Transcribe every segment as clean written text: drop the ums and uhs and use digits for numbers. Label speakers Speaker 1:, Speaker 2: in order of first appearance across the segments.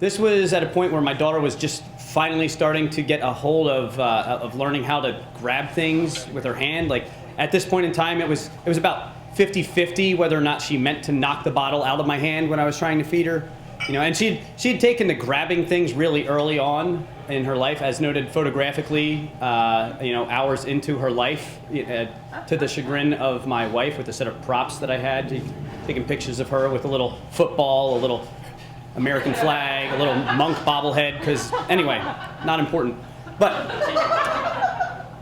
Speaker 1: this was at a point where my daughter was just finally starting to get a hold of learning how to grab things with her hand. Like at this point in time, it was about 50-50 whether or not she meant to knock the bottle out of my hand when I was trying to feed her. You know, and she had taken to grabbing things really early on in her life, as noted photographically, hours into her life, to the chagrin of my wife, with a set of props that I had, taking pictures of her with a little football, a little American flag, a little monk bobblehead, because, anyway, not important. But,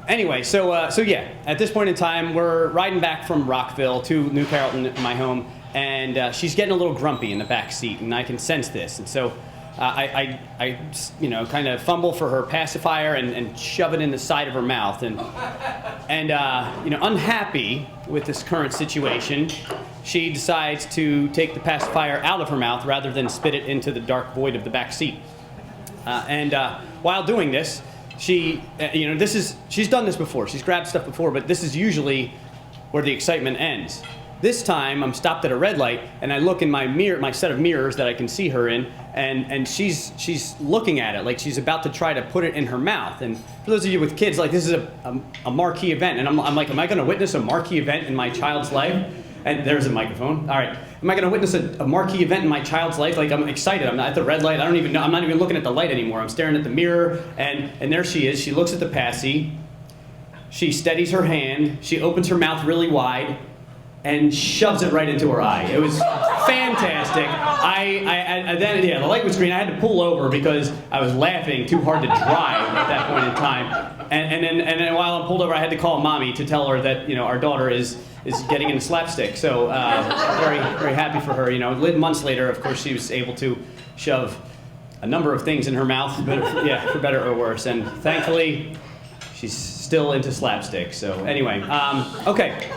Speaker 1: anyway, so yeah, at this point in time, we're riding back from Rockville to New Carrollton, my home, and she's getting a little grumpy in the back seat, and I can sense this. And so I kind of fumble for her pacifier and shove it in the side of her mouth. And unhappy with this current situation, she decides to take the pacifier out of her mouth rather than spit it into the dark void of the back seat. While doing this, she's done this before. She's grabbed stuff before, but this is usually where the excitement ends. This time, I'm stopped at a red light, and I look in my mirror, my set of mirrors that I can see her in, and she's looking at it like she's about to try to put it in her mouth. And for those of you with kids, like, this is a marquee event, and I'm like, am I going to witness a marquee event in my child's life? And there's a microphone. All right. Am I going to witness a marquee event in my child's life? Like, I'm excited. I'm not at the red light. I don't even know. I'm not even looking at the light anymore. I'm staring at the mirror, and there she is. She looks at the passy. She steadies her hand. She opens her mouth really wide and shoves it right into her eye. It was fantastic. The light was green. I had to pull over because I was laughing too hard to drive at that point in time. And then while I'm pulled over, I had to call mommy to tell her that our daughter is getting into slapstick. So very, very happy for her. Months later, of course, she was able to shove a number of things in her mouth, for better or worse. And thankfully, she's still into slapstick. So anyway, okay.